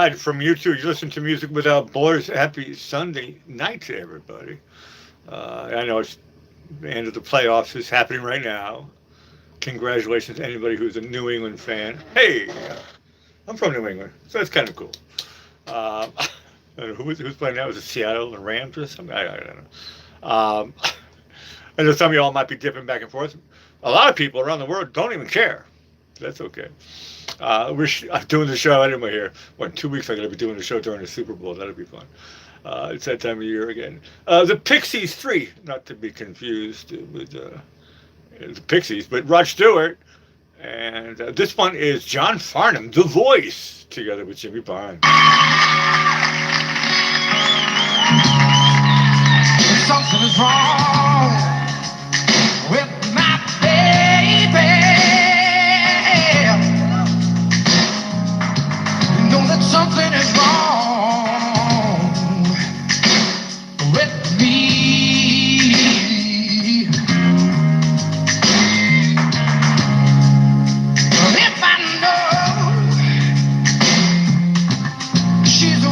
aside from you two, you listen to Music Without Borders. Happy Sunday night to everybody. I know it's the end of the playoffs is happening right now. Congratulations to anybody who's a New England fan. Hey, I'm from New England, so that's kind of cool. I don't know who's playing now. Was it Seattle and Rams or something? I don't know. I know some of y'all might be dipping back and forth. A lot of people around the world don't even care. That's okay. I'm doing the show anyway here. What, in 2 weeks I'm going to be doing the show during the Super Bowl. That'll be fun. It's that time of year again. The Pixies 3, not to be confused with the Pixies, but Rod Stewart. And this one is John Farnham, The Voice, together with Jimmy Barnes. Something is wrong with my baby. You know that something is wrong with me. But if I know she's the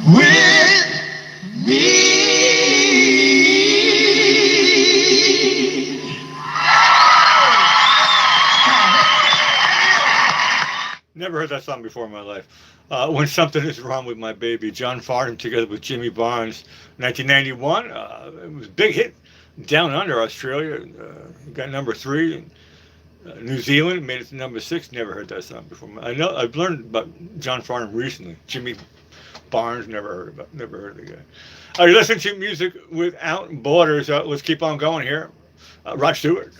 with me. Never heard that song before in my life. When Something Is Wrong with My Baby, John Farnham together with Jimmy Barnes, 1991. It was a big hit down under Australia. Got number 3. New Zealand made it to number 6. Never heard that song before. I know I've learned about John Farnham recently. Jimmy Barnes, never heard of the guy. You're listening to Music Without Borders. Let's keep on going here. Rod Stewart.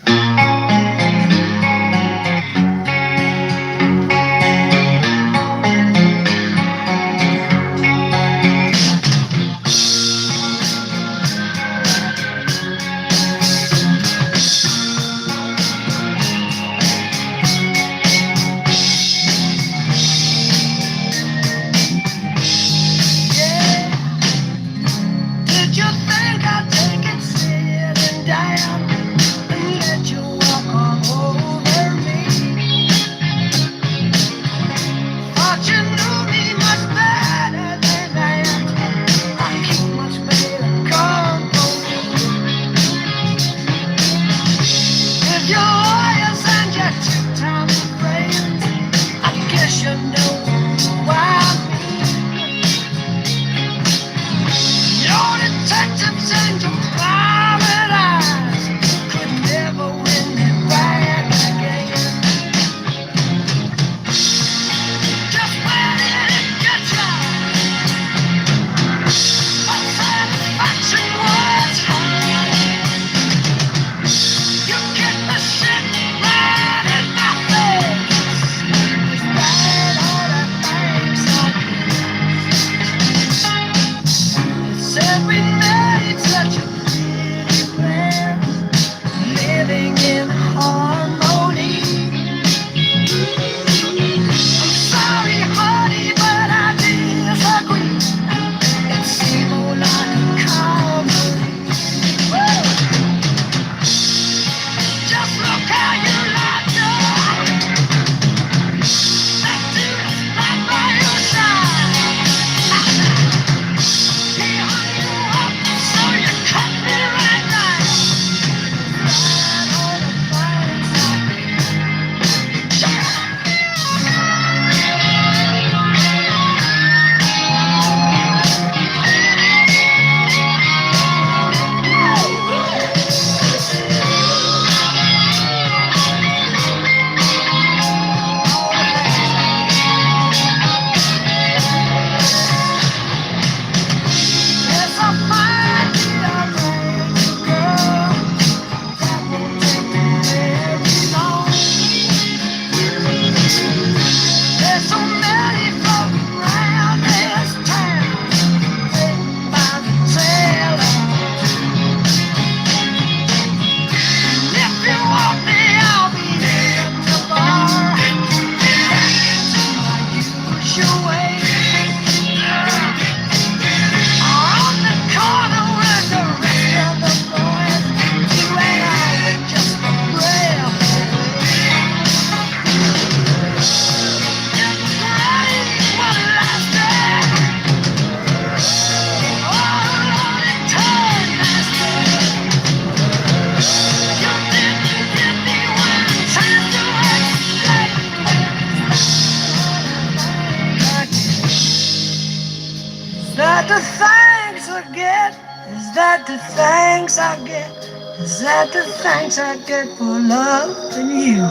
the thanks I get? Is that the thanks I get? Is that the thanks I get for loving you?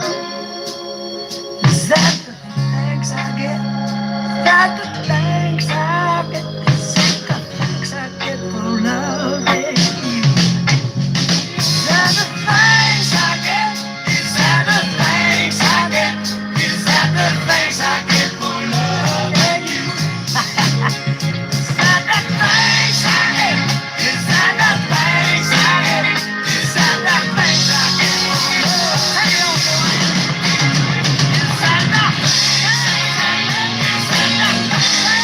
Is that the thanks I get? Is that the thanks I get? Is that the thanks I get for loving you? Is that the thanks I get? Is that the thanks I get? Is that the thanks I get for loving you? Is that the thanks I get? Is that the thanks I get? Is that the thanks I get for loving you? Is that the thanks I get? Is that the thanks I get?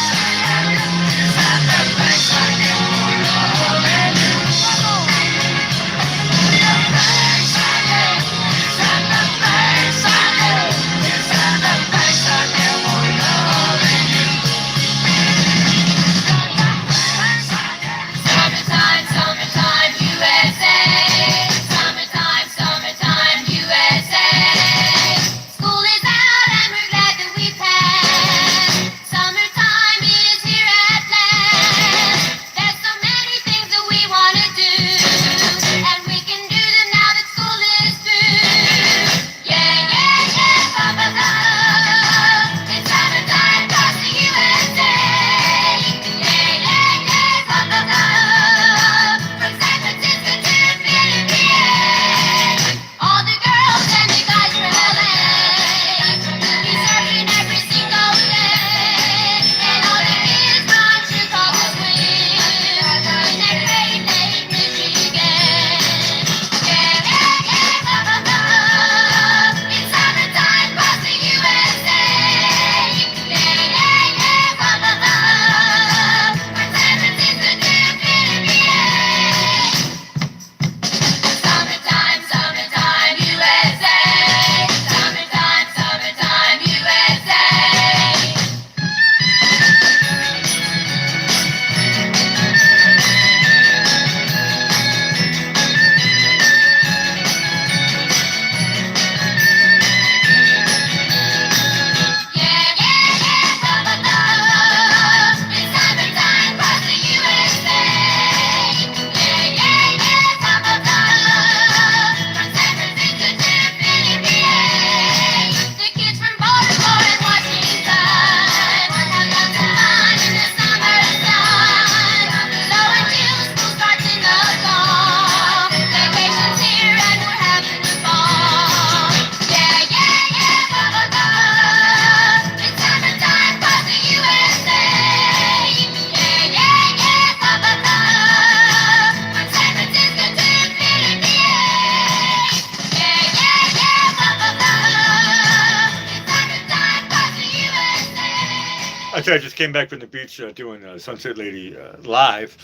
I tell you, I just came back from the beach doing Sunset Lady live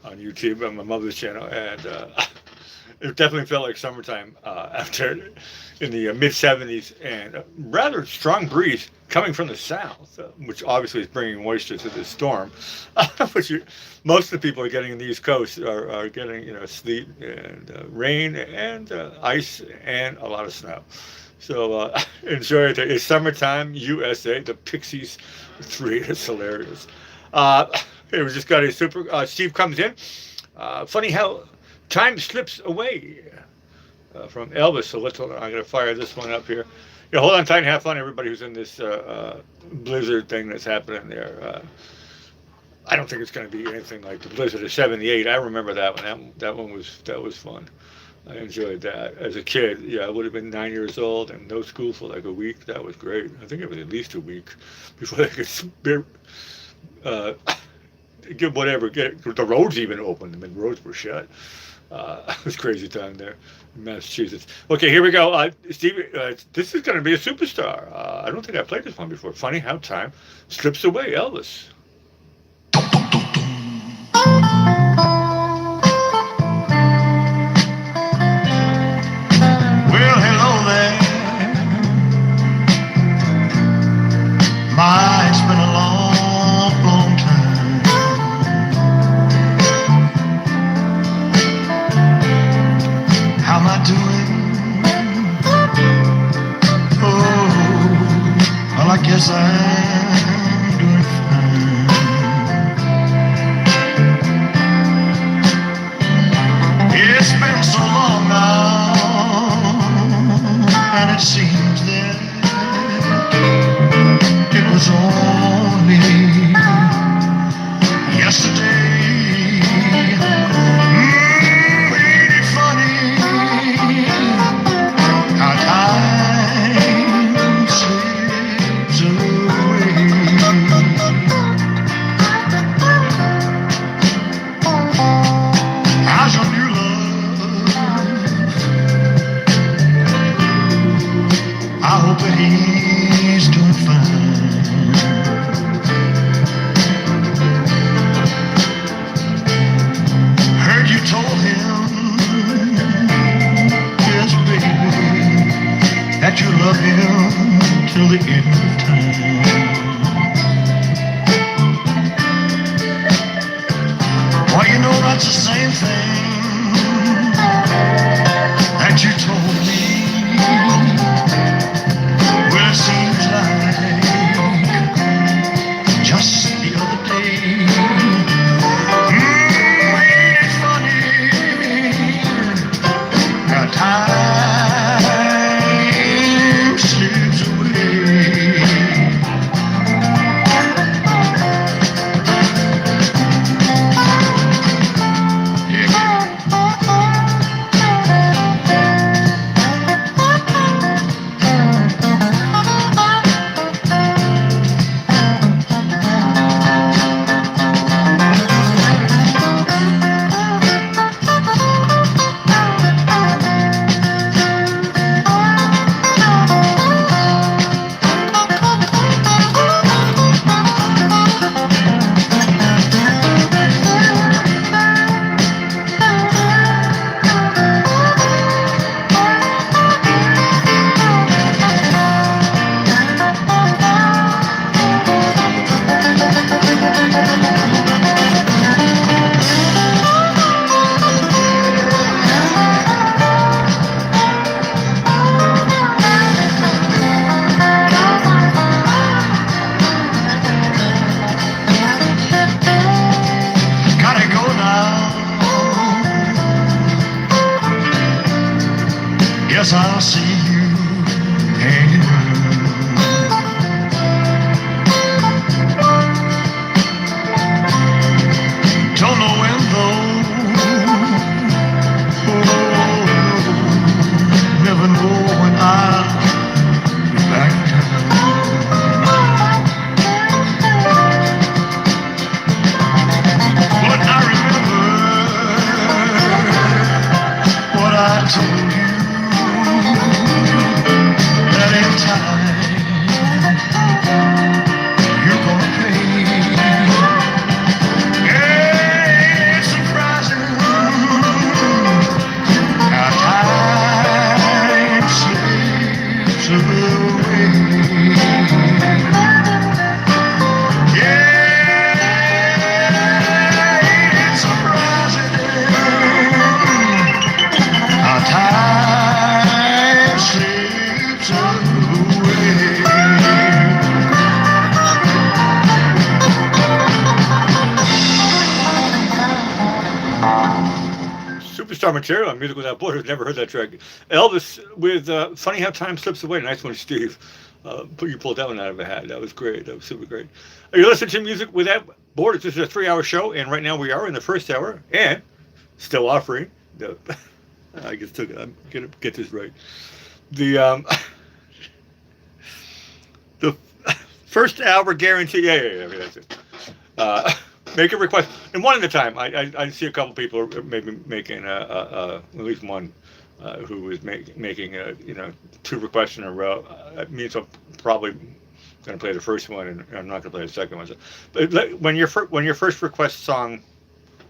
on YouTube on my mother's channel, and it definitely felt like summertime after in the mid 70s, and a rather strong breeze coming from the south, which obviously is bringing moisture to the storm. Which most of the people are getting in the East Coast are getting sleet and rain and ice and a lot of snow. So enjoy it. It's summertime, USA. The Pixies 3. It's hilarious. It was just got a super. Steve comes in. Funny how time slips away from Elvis. So I'm going to fire this one up here. Yeah, hold on tight and have fun, everybody who's in this blizzard thing that's happening there. I don't think it's going to be anything like the blizzard of '78. I remember that one. That one was fun. I enjoyed that as a kid. Yeah, I would have been 9 years old and no school for like a week. That was great. I think it was at least a week before they could get the roads even opened. I mean, the roads were shut. It was crazy time there in Massachusetts. Okay, here we go. Steve, this is going to be a superstar. I don't think I played this one before. Funny how time slips away. Elvis. Well, hello there. My, it's been a long, long time. How am I doing? Oh, well, I guess I'm doing fine. It's been so long now, and it seems that it was only yesterday. Ain't it funny how time slips away? How's your new love? I hope that he's doing fine. Heard you told him, yes, baby, that you love him till the end of time. Well, you know that's the same thing that you told me. Well, it seems like just the other day. Ain't it funny how time slips away? Guess I'll see you hanging around. Don't know when though. Oh, never know when I'll be back down. But I remember what I told you. superstar material on Music Without Borders. Never heard that track. Elvis with Funny How Time Slips Away. Nice one, Steve. You pulled that one out of a hat. That was great. That was super great. Are you listening to Music Without Borders? This is a 3-hour show, and right now we are in the first hour, and still offering. I guess I'm gonna get this right. The the first hour guarantee. Yeah. That's it. Make a request, and one at a time. I see a couple people maybe making at least one who is making 2 requests in a row. It means I'm probably going to play the first one, and I'm not going to play the second one. So, but when your first request song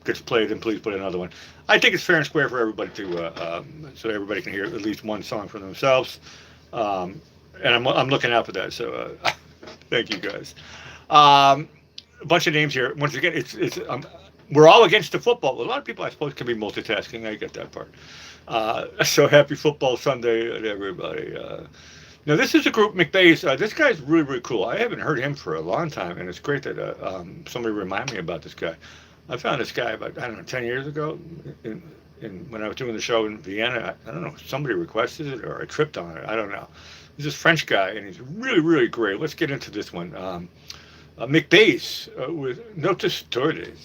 gets played, then please put another one. I think it's fair and square for everybody to so everybody can hear at least one song for themselves. And I'm looking out for that. So thank you guys. A bunch of names here. Once again, it's we're all against the football. A lot of people, I suppose, can be multitasking. I get that part. So happy football Sunday to everybody. Now this is a group, McBass. This guy's really, really cool. I haven't heard him for a long time, and it's great that somebody reminded me about this guy. I found this guy about 10 years ago, when I was doing the show in Vienna. I don't know, somebody requested it or I tripped on it. I don't know. He's this French guy, and he's really, really great. Let's get into this one. McBass with Notas Torres.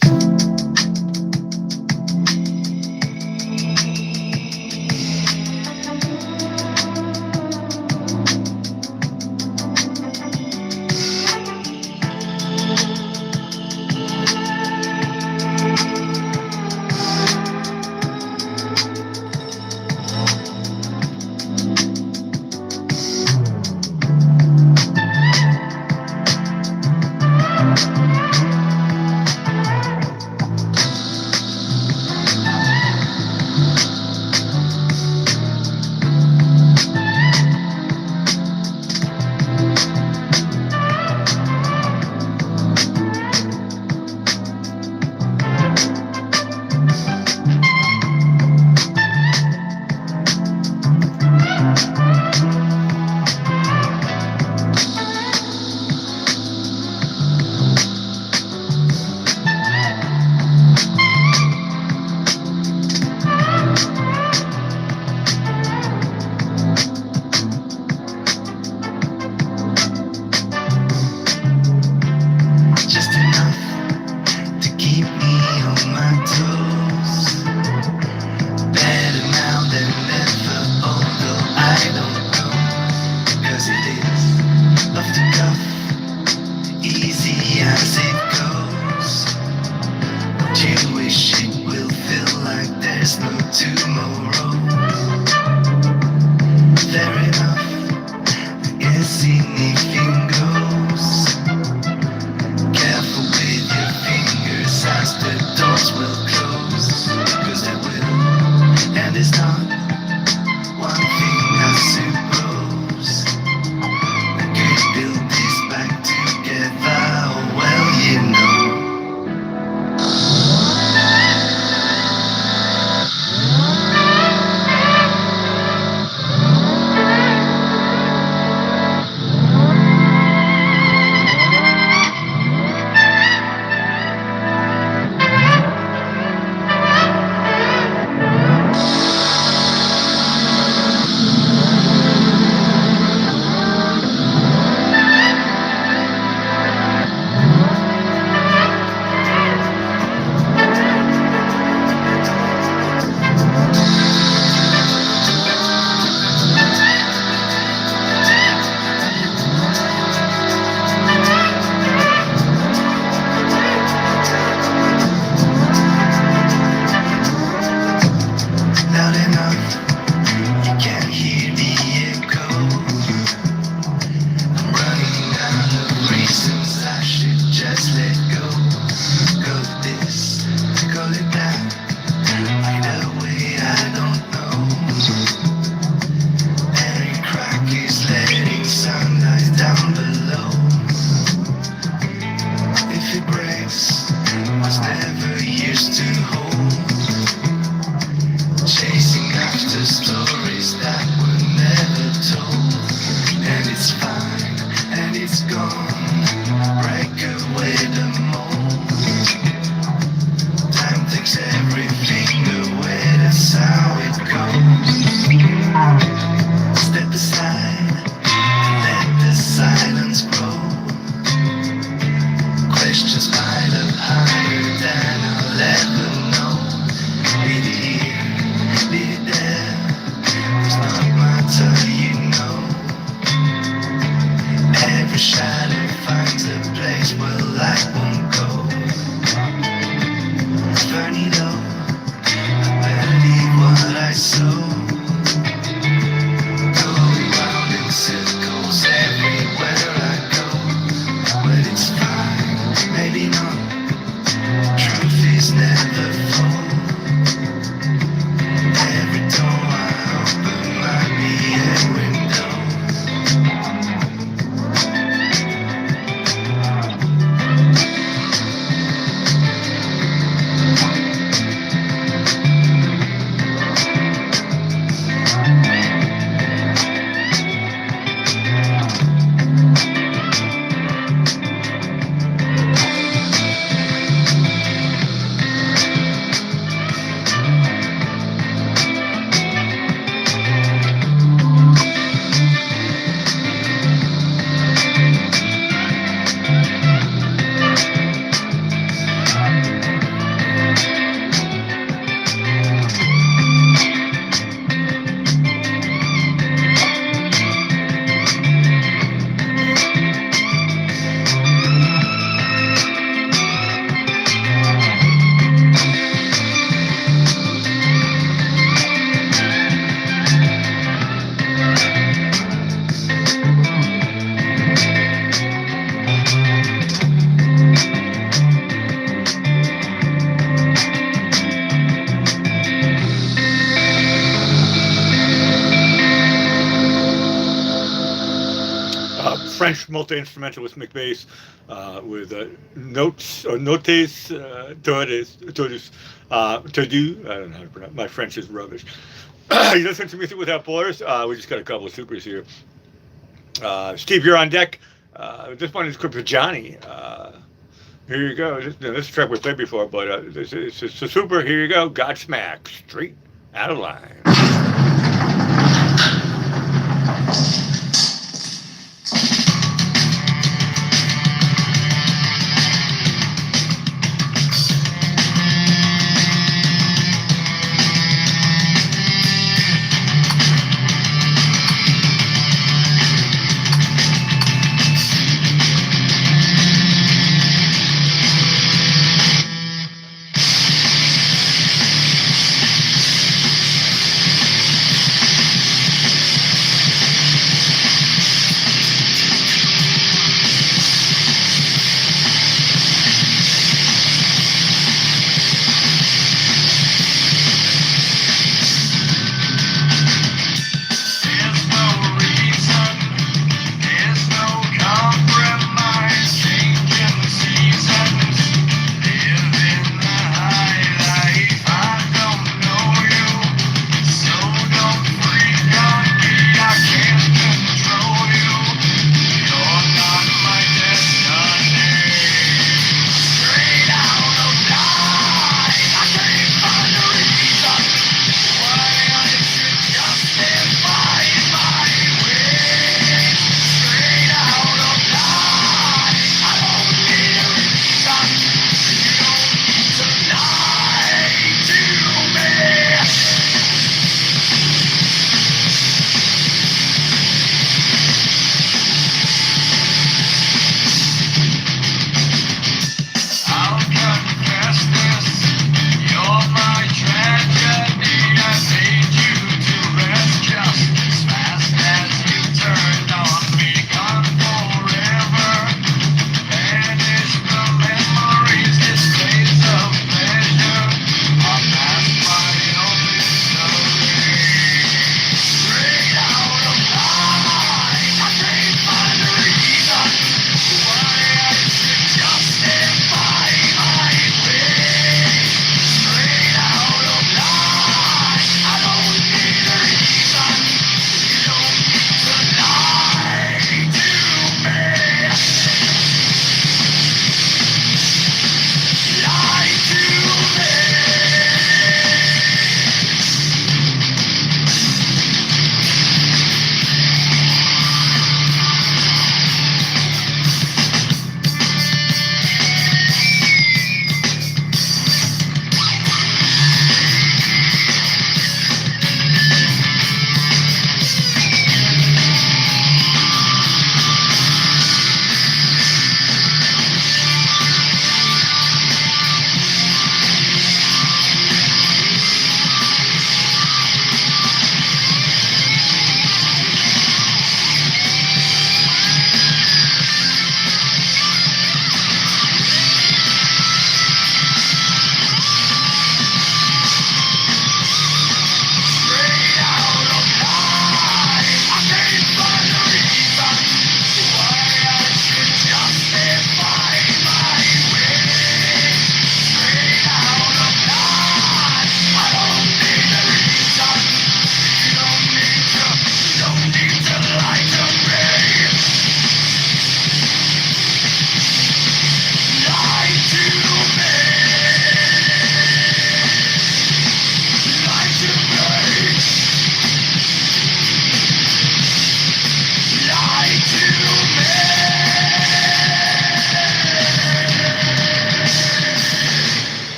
days, well, light won't go. Venido, I believe what I sow. Going round in circles everywhere I go. But it's fine, maybe not. Truth is never full. Every door I open might be a window. French multi-instrumentalist McBass with notes or notes to do. I don't know how to pronounce. My French is rubbish. You listen to music without borders. We just got a couple of supers here. Steve, you're on deck. This one is called Johnny. Here you go. This track we played before, but it's a super. Here you go. Godsmack, straight out of line.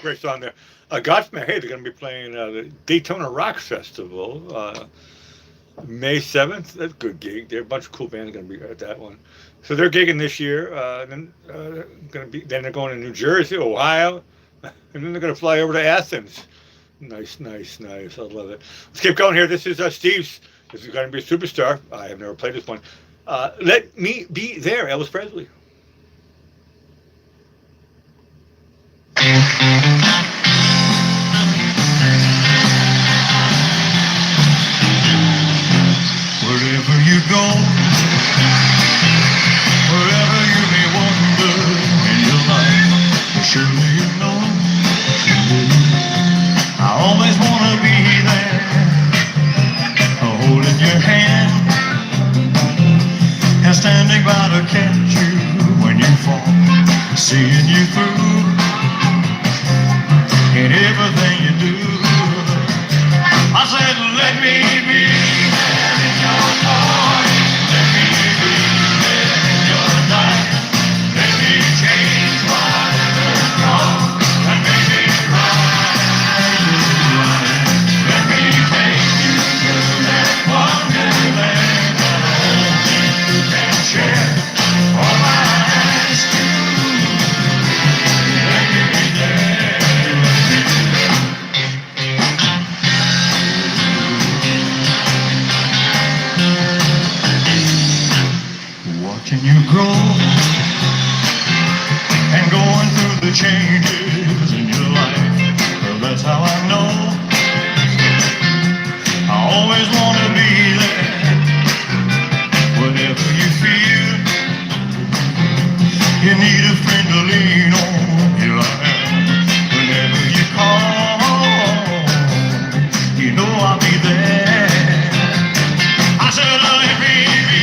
great song there. Gothpeterpan, hey, they're going to be playing the Daytona Rock Festival May 7th. That's a good gig. There are a bunch of cool bands going to be at that one. So they're gigging this year. Then they're going to New Jersey, Ohio, and then they're going to fly over to Athens. Nice, nice, nice. I love it. Let's keep going here. This is Steve's. This is going to be a superstar. I have never played this one. Let Me Be There, Elvis Presley. Wherever you go, wherever you may wander in your life, surely you know I always want to be there, holding your hand and standing by to catch you when you fall, seeing you through in everything you do. I said, let me be there in your morning, let me be there in your night, let me change whatever's wrong and make it right. Let me take you to that wonderland that only you can share. All I ask you, let me be there. Watching you grow and going through the changes in your life, well, that's how I know I always want to be there. Whatever you feel, you need a friend to lean on. Here I am. Whenever you call, you know I'll be there. I said, let me be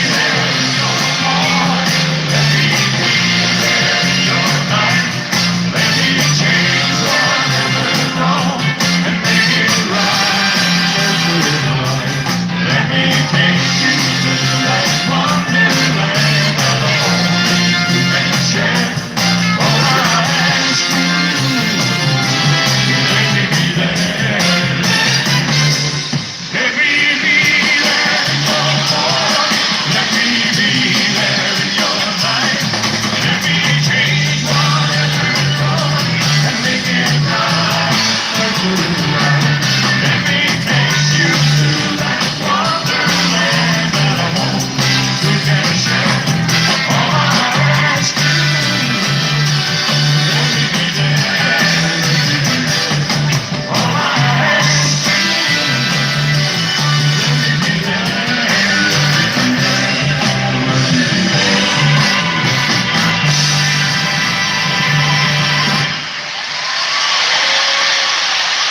there in your morning, let me be there in your night, let me change whatever's wrong and make it right. Let me take you to that wonderland that only you can share. All I ask you, let me be there. Let me be there in your morning, let me be there in your night, let me change whatever's wrong and make it right. Let me take you to that wonderland that only you can share. All I ask you, let me be there. All I ask you, let me be there.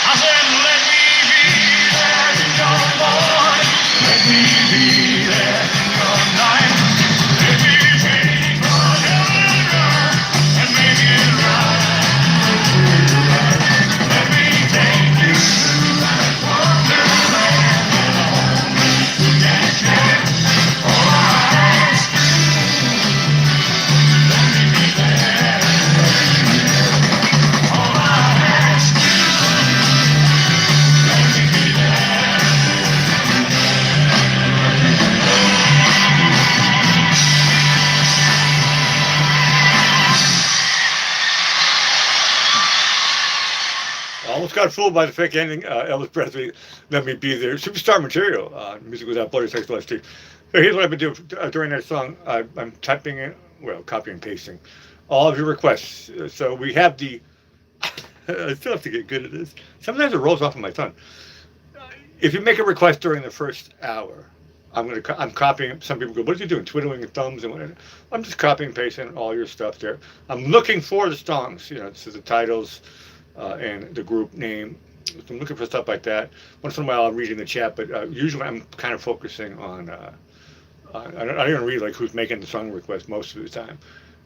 I said, let me be there in your morning, let me be there in your night, let me change whatever's wrong and make it right. Let me take you to that wonderland that only you can share. All I ask you, let me be there. All I ask you, let me be there. Almost got fooled by the fake ending. Elvis Presley, Let Me Be There. Superstar material. Music without bloody sex, last Steve. So here's what I've been doing during that song. I'm typing in, well, copying and pasting all of your requests. So we have the, I still have to get good at this. Sometimes it rolls off of my tongue. If you make a request during the first hour, I'm copying. Some people go, "What are you doing? Twiddling your thumbs and whatever." I'm just copying and pasting all your stuff there. I'm looking for the songs. So the titles and the group name. So I'm looking for stuff like that. Once in a while, I'm reading the chat, but usually I'm kind of focusing on. I don't even read like who's making the song request most of the time,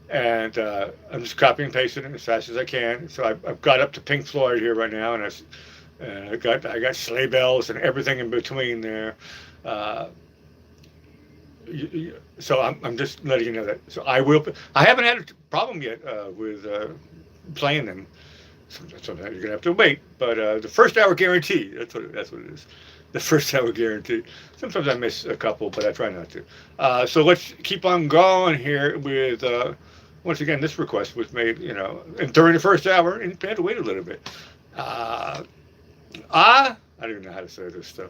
and I'm just copying and pasting it as fast as I can. So I've got up to Pink Floyd here right now, and I got sleigh bells and everything in between there. So I'm just letting you know that. So I haven't had a problem yet with playing them. Sometimes you're gonna have to wait, but the first hour guarantee. That's what it is. The first hour guarantee. Sometimes I miss a couple, but I try not to. So let's keep on going here with. Once again, this request was made, and during the first hour, and I had to wait a little bit. I don't even know how to say this stuff.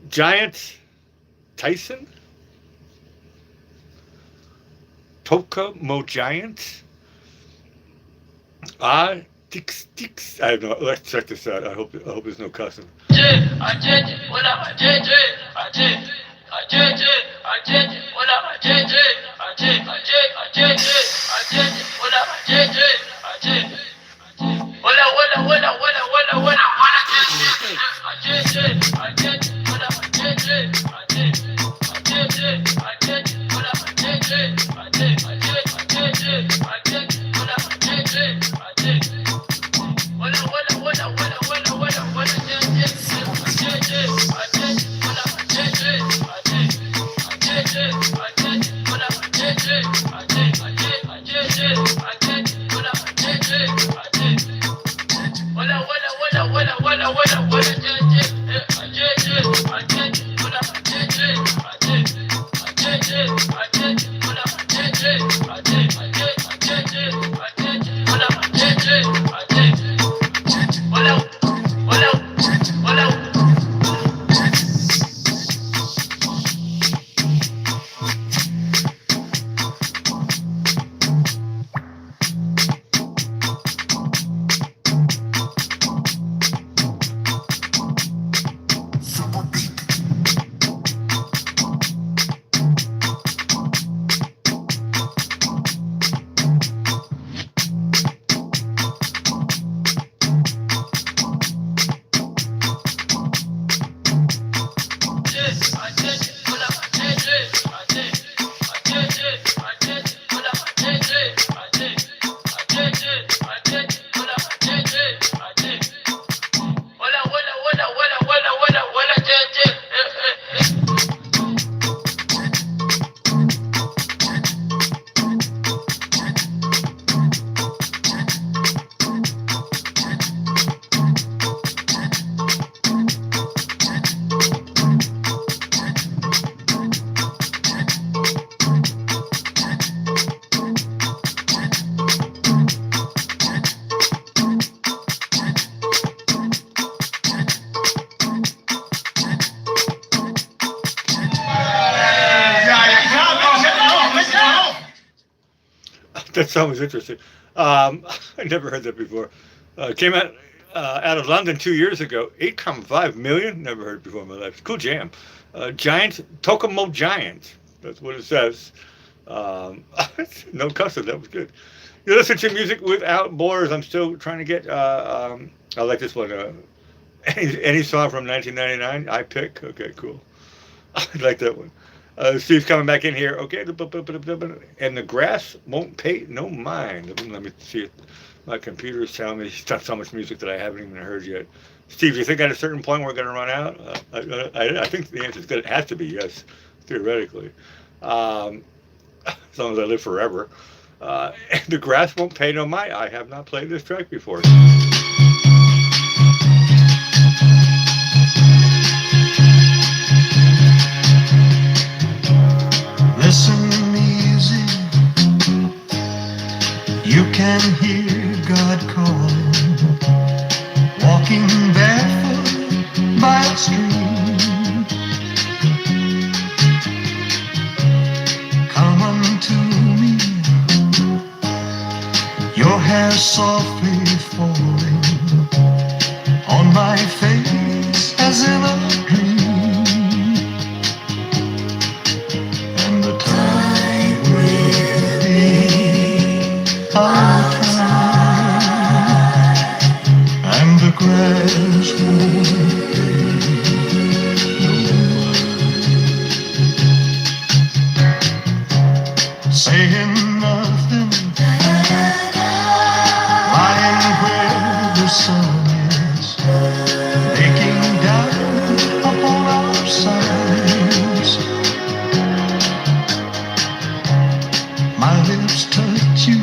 Giant Tyson, Toka Mo Giant. Dix. I don't know. Let's check this out. I hope there's no cussing. That song was interesting. I never heard that before. Came out of London 2 years ago. 8.5 million. Never heard it before in my life. Cool jam. Giant Tokomo Giant. That's what it says. No cussing. That was good. You listen to music without borders. I'm still trying to get. I like this one. Any song from 1999, I pick. Okay, cool. I like that one. Steve's coming back in here. Okay, and the grass won't pay no mind. Let me see. My computer's telling me he's done so much music that I haven't even heard yet. Steve, do you think at a certain point we're going to run out? I think the answer is going to have to be yes, theoretically. As long as I live forever. The grass won't pay no mind. I have not played this track before. Listen easy, you can hear God calling, walking barefoot by a stream. Come unto me, your hair softly falling on my face as in a dream. Our time, and the grass won't pay no mind. Saying nothing, lying where the sun is, baking down upon our sides. My lips touch you.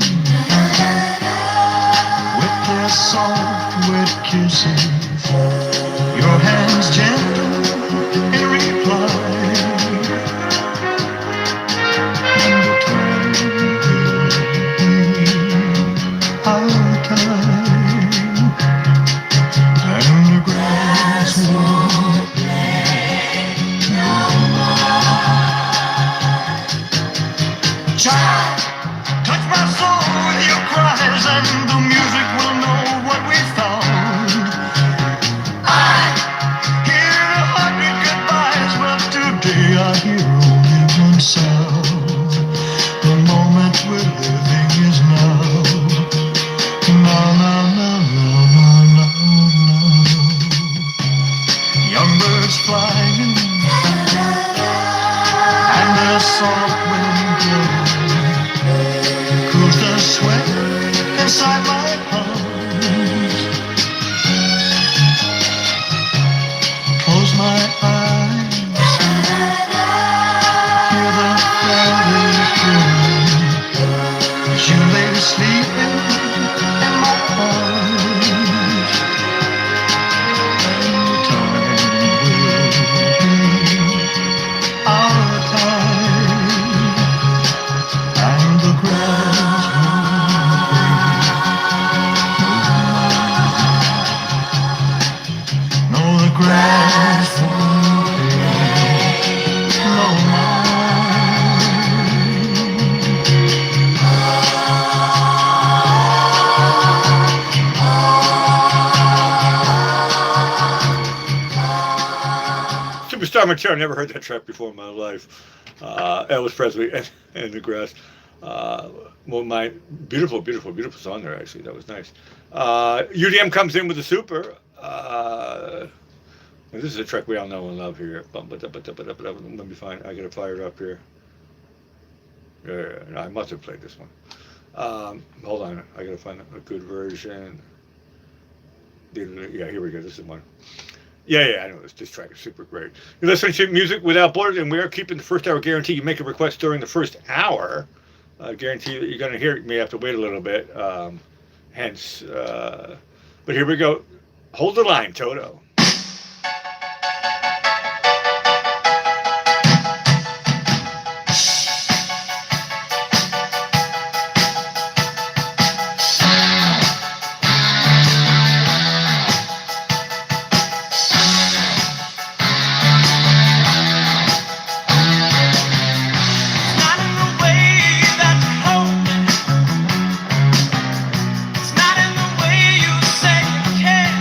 sleeping in my arms, and you're tired all the time, and the grass won't no, the grass won't no more. Superstar Material. Never heard that track before in my life. Elvis Presley and the Grass. Well, my beautiful, beautiful, beautiful song there. Actually, that was nice. UDM comes in with the super. This is a track we all know and love here. Let me find. I got it fired up here. Yeah, I must have played this one. Hold on. I got to find a good version. Yeah, here we go. This is one. Yeah, I know this track is super great. You're listening to Music Without Borders, and we are keeping the first hour guarantee. You make a request during the first hour, guarantee that you're going to hear it. You may have to wait a little bit. Hence, but here we go. Hold the line, Toto. It's not in the way you say you care.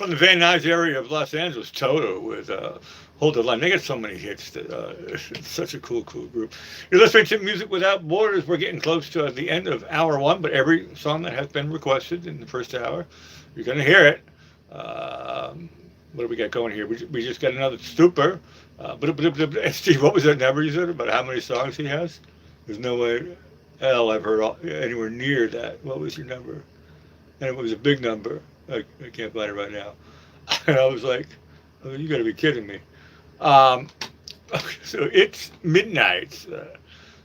in the Van Nuys area of Los Angeles, Toto with Hold the Line. They got so many hits. That, it's such a cool group. You're listening to Music Without Borders. We're getting close to the end of hour one, but every song that has been requested in the first hour, you're going to hear it. What do we got going here? We just got another Stupor. Steve, what was that number you said about how many songs he has? There's no way hell I've heard anywhere near that. What was your number? And it was a big number. I can't find it right now. And I was like, oh, you got to be kidding me. Okay, so it's midnight.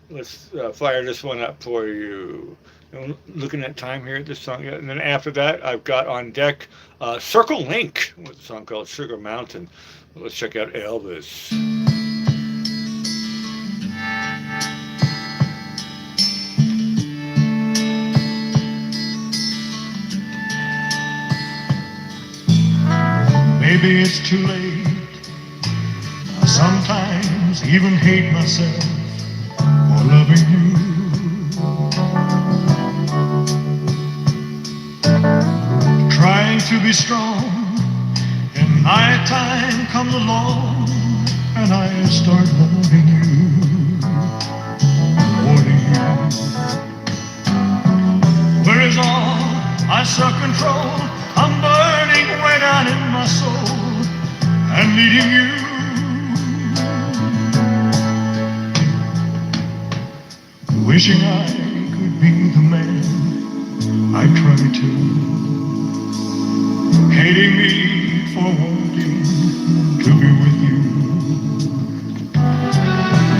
Let's fire this one up for you. I'm looking at time here at this song. And then after that, I've got on deck Circle Link with a song called Sugar Mountain. Let's check out Elvis. Maybe it's too late. I sometimes even hate myself for loving you. Trying to be strong, and night time comes along, and I start wanting you, wanting you. Where is all my self-control? I'm burning way down in my soul and needing you. Wishing I could be the man I try to. Hating me for wanting to be with you.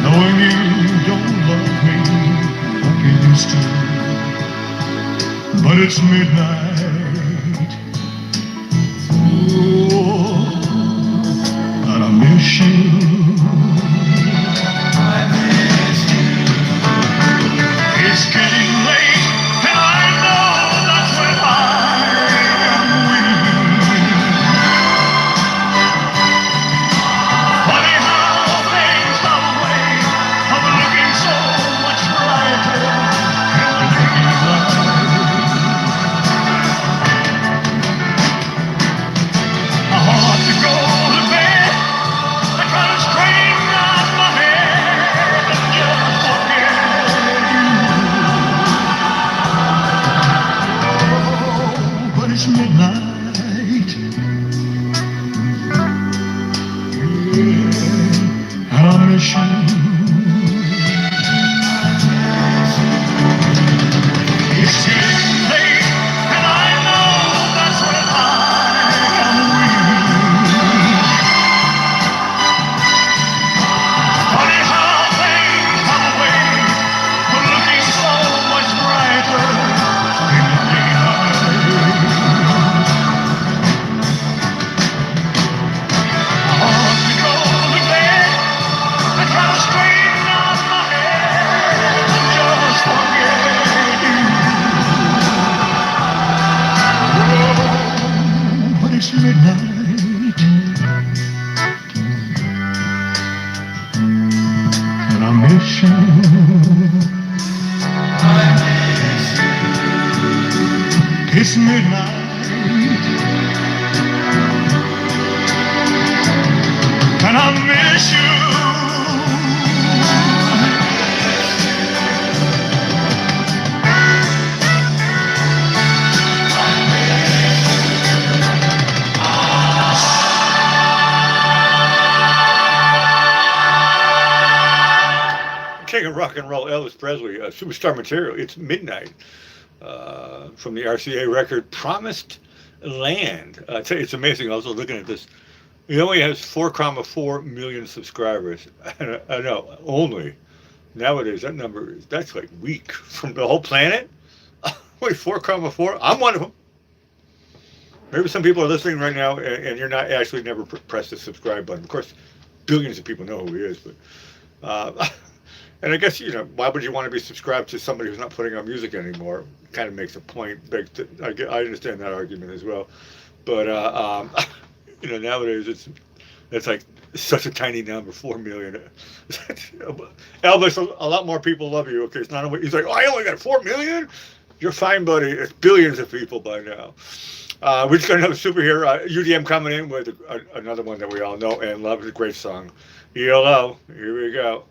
Knowing you don't love me like you used to. But it's midnight. And I miss you. I miss you. It's getting late, and I know that's when I am weak. Funny how things come away of looking so much brighter in the daylight. It's midnight, yeah, and I miss you. It's getting late, and I know that's when I am weak. Funny how things come away, but looking so much brighter in the daylight. It's midnight, and I miss you. I miss you. It's midnight, and I miss you. King of rock and roll, Elvis Presley, superstar material. It's midnight from the RCA record, Promised Land. I tell you, it's amazing. I was looking at this. He only has 4.4 million subscribers. I know, only. Nowadays, that number that's like weak from the whole planet. Wait, 4.4? I'm one of them. Maybe some people are listening right now, and you're not actually never pressed the subscribe button. Of course, billions of people know who he is, but. And I guess, why would you want to be subscribed to somebody who's not putting out music anymore? Kind of makes a point. I understand that argument as well. But, nowadays it's like such a tiny number, 4 million. Elvis, a lot more people love you. Okay, it's not. He's like, oh, I only got 4 million? You're fine, buddy. It's billions of people by now. We just got another superhero, UDM coming in with another one that we all know and love. It's a great song. ELO, here we go.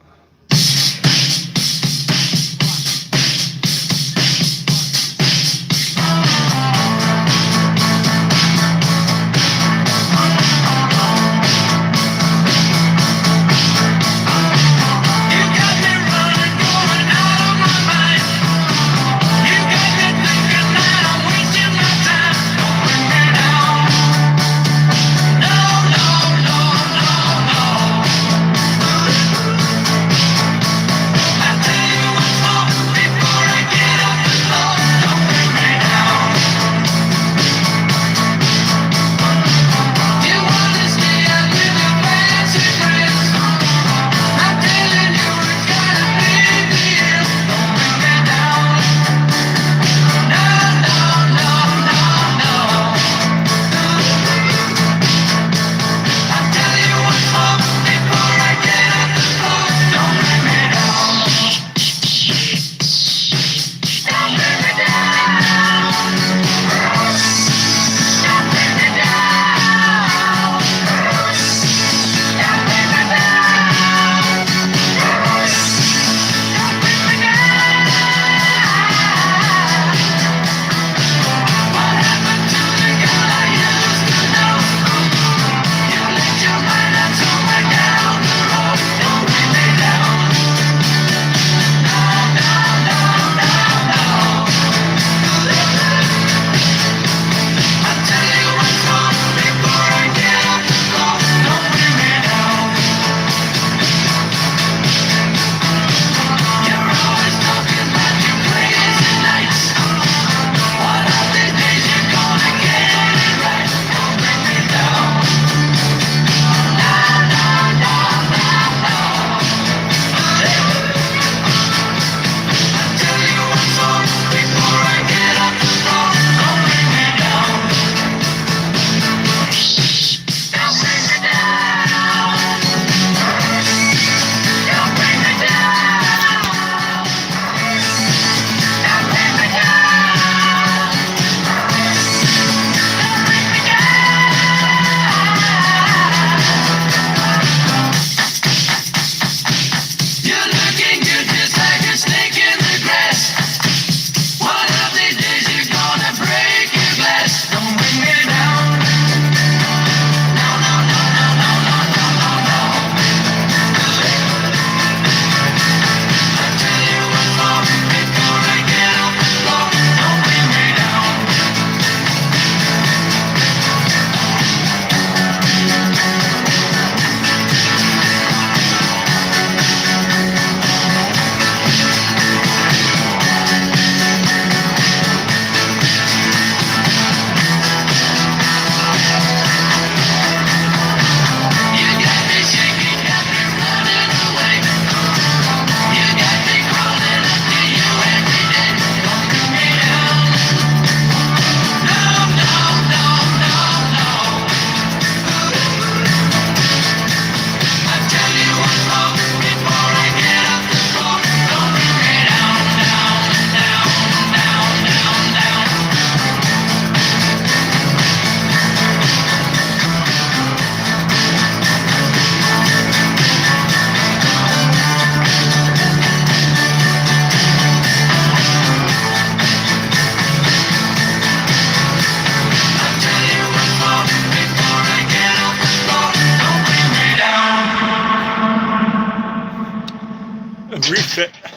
Reset.